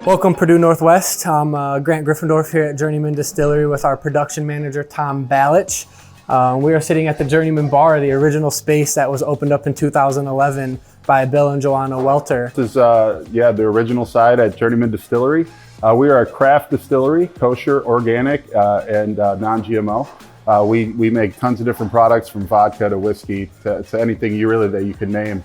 Welcome Purdue Northwest. I'm Grant Gryffindorf here at Journeyman Distillery with our production manager, Tom Balich. We are sitting at the Journeyman bar, the original space that was opened up in 2011 by Bill and Joanna Welter. This is the original side at Journeyman Distillery. We are a craft distillery, kosher, organic, and non-GMO. We make tons of different products from vodka to whiskey to anything that you can name.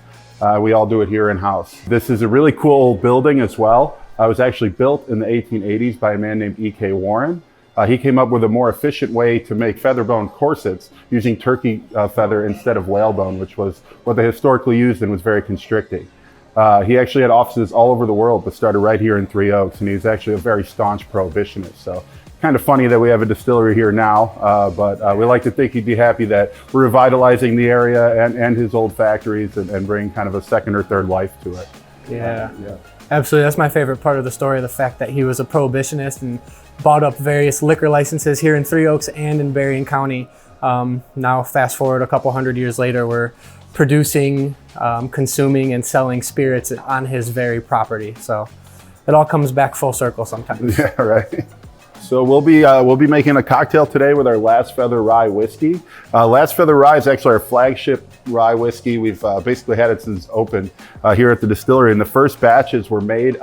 We all do it here in-house. This is a really cool building as well. It was actually built in the 1880s by a man named E.K Warren. He came up with a more efficient way to make featherbone corsets using turkey feather instead of whalebone, which was what they historically used and was very constricting. He actually had offices all over the world, but started right here in Three Oaks, and he's actually a very staunch prohibitionist. So kind of funny that we have a distillery here now, but we like to think he'd be happy that we're revitalizing the area and his old factories and bringing kind of a second or third life to it. Yeah. Absolutely, that's my favorite part of the story, the fact that he was a prohibitionist and bought up various liquor licenses here in Three Oaks and in Berrien County. Now fast forward a couple hundred years later, we're producing, consuming, and selling spirits on his very property. So it all comes back full circle sometimes. Yeah, right. So we'll be making a cocktail today with our Last Feather Rye whiskey. Last Feather Rye is actually our flagship rye whiskey. We've basically had it since opened here at the distillery. And the first batches were made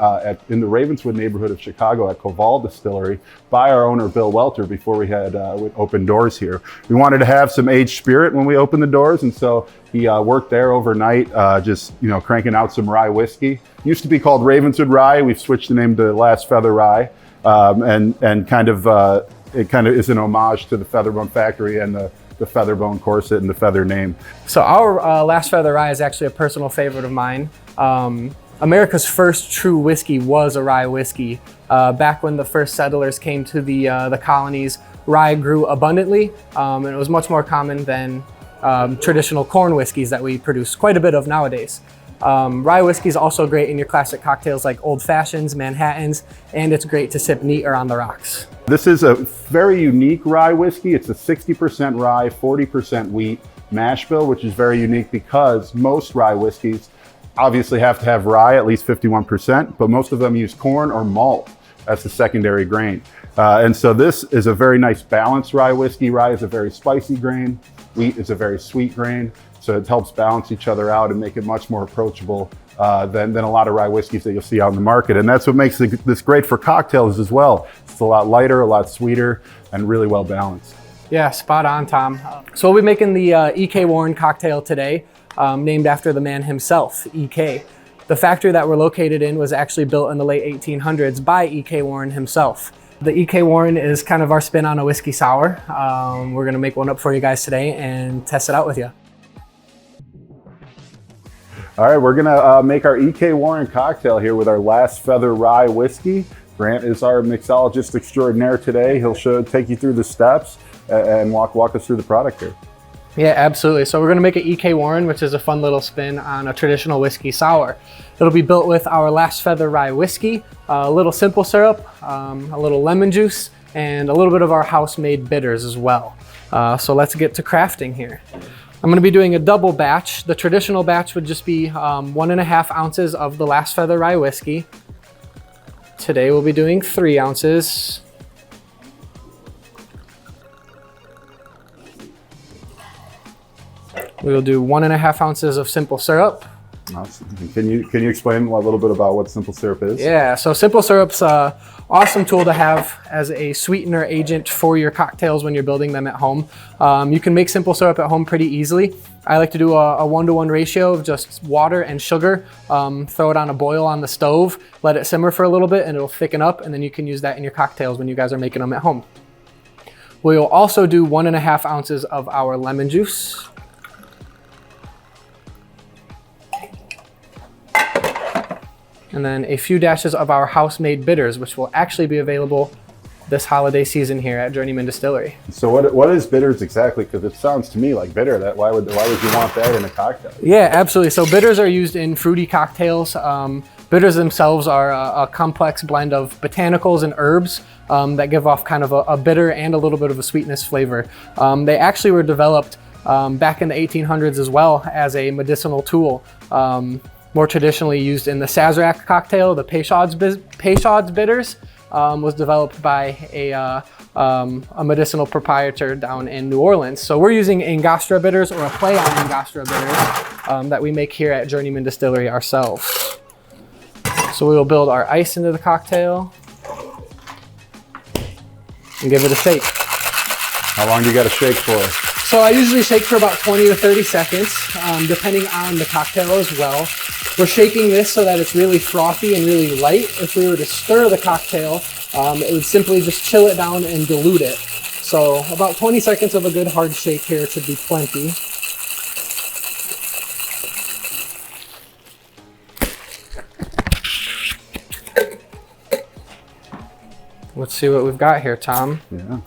in the Ravenswood neighborhood of Chicago at Koval Distillery by our owner, Bill Welter, before we had opened doors here. We wanted to have some aged spirit when we opened the doors, and so he worked there overnight, just cranking out some rye whiskey. Used to be called Ravenswood Rye. We've switched the name to Last Feather Rye. And it kind of is an homage to the Featherbone Factory and the Featherbone corset and the feather name. So our Last Feather Rye is actually a personal favorite of mine. America's first true whiskey was a rye whiskey. Back when the first settlers came to the colonies, rye grew abundantly, and it was much more common than traditional corn whiskeys that we produce quite a bit of nowadays. Rye whiskey is also great in your classic cocktails like Old Fashions, Manhattans, and it's great to sip neat or on the rocks. This is a very unique rye whiskey. It's a 60% rye, 40% wheat mash bill, which is very unique because most rye whiskeys obviously have to have rye, at least 51%, but most of them use corn or malt as the secondary grain. And so this is a very nice balanced rye whiskey. Rye is a very spicy grain. Wheat is a very sweet grain. So it helps balance each other out and make it much more approachable than a lot of rye whiskeys that you'll see out in the market. And that's what makes this great for cocktails as well. It's a lot lighter, a lot sweeter, and really well balanced. Yeah, spot on, Tom. So we'll be making the E.K Warren cocktail today, named after the man himself, E.K. The factory that we're located in was actually built in the late 1800s by E.K Warren himself. The E.K Warren is kind of our spin on a whiskey sour. We're gonna make one up for you guys today and test it out with you. All right, we're gonna make our E.K Warren cocktail here with our Last Feather Rye whiskey. Grant is our mixologist extraordinaire today. He'll take you through the steps and walk us through the product here. Yeah, absolutely. So we're gonna make an E.K Warren, which is a fun little spin on a traditional whiskey sour. It'll be built with our Last Feather Rye whiskey, a little simple syrup, a little lemon juice, and a little bit of our house-made bitters as well. So let's get to crafting here. I'm gonna be doing a double batch. The traditional batch would just be 1.5 ounces of the Last Feather Rye whiskey. Today we'll be doing 3 ounces. We'll do 1.5 ounces of simple syrup. Awesome. Can you explain a little bit about what simple syrup is? Yeah, so simple syrup's an awesome tool to have as a sweetener agent for your cocktails when you're building them at home. You can make simple syrup at home pretty easily. I like to do a 1-to-1 ratio of just water and sugar. Throw it on a boil on the stove, let it simmer for a little bit, and it'll thicken up, and then you can use that in your cocktails when you guys are making them at home. We'll also do 1.5 ounces of our lemon juice. And then a few dashes of our house-made bitters, which will actually be available this holiday season here at Journeyman Distillery. So what is bitters exactly? Because it sounds to me like bitter. Why would you want that in a cocktail? Yeah, absolutely. So bitters are used in fruity cocktails. Bitters themselves are a complex blend of botanicals and herbs that give off kind of a bitter and a little bit of a sweetness flavor. They actually were developed back in the 1800s as well as a medicinal tool. more traditionally used in the Sazerac cocktail. The Peychaud's bitters was developed by a medicinal proprietor down in New Orleans. So we're using Angostura bitters, or a play on Angostura bitters, that we make here at Journeyman Distillery ourselves. So we will build our ice into the cocktail and give it a shake. How long do you got to shake for? So I usually shake for about 20 to 30 seconds, depending on the cocktail as well. We're shaking this so that it's really frothy and really light. If we were to stir the cocktail, it would simply just chill it down and dilute it. So about 20 seconds of a good hard shake here should be plenty. Let's see what we've got here, Tom. Yeah.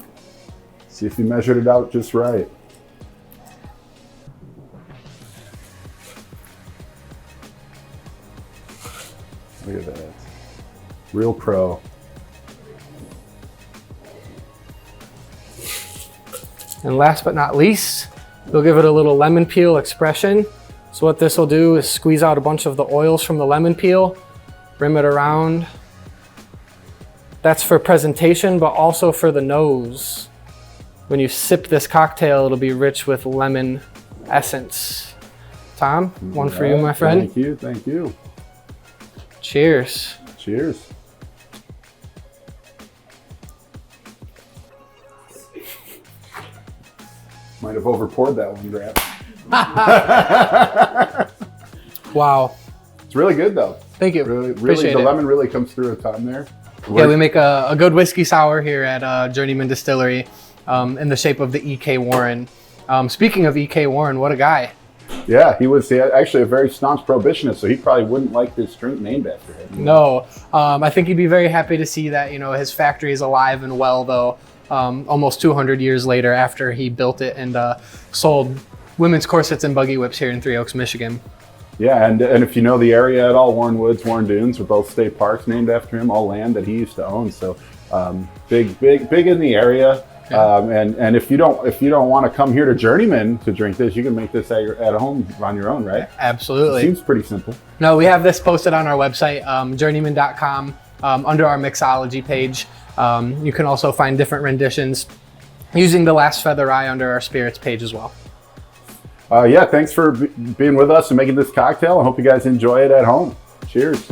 See if you measured it out just right. Look at that. Real pro. And last but not least, we'll give it a little lemon peel expression. So what this will do is squeeze out a bunch of the oils from the lemon peel, rim it around. That's for presentation, but also for the nose. When you sip this cocktail, it'll be rich with lemon essence. Tom, one for you, my friend. Thank you, thank you. Cheers. Cheers. Might have over-poured that one, Grant. Wow. It's really good, though. Thank you. Really, Appreciate the it. lemon really comes through a ton there. Yeah, we make a good whiskey sour here at Journeyman Distillery in the shape of the E.K Warren. Speaking of E.K Warren, what a guy. Yeah, he was actually a very staunch prohibitionist, so he probably wouldn't like this drink named after him. No, I think he'd be very happy to see that, you know, his factory is alive and well, though, almost 200 years later after he built it and sold women's corsets and buggy whips here in Three Oaks, Michigan. Yeah, and if you know the area at all, Warren Woods, Warren Dunes are both state parks named after him, all land that he used to own. So big in the area. Yeah. And if you don't want to come here to Journeyman to drink this, you can make this at home on your own, right? Absolutely. It seems pretty simple. No, we have this posted on our website, journeyman.com, under our mixology page. You can also find different renditions using the Last Feather Rye under our spirits page as well. Yeah, thanks for being with us and making this cocktail. I hope you guys enjoy it at home. Cheers.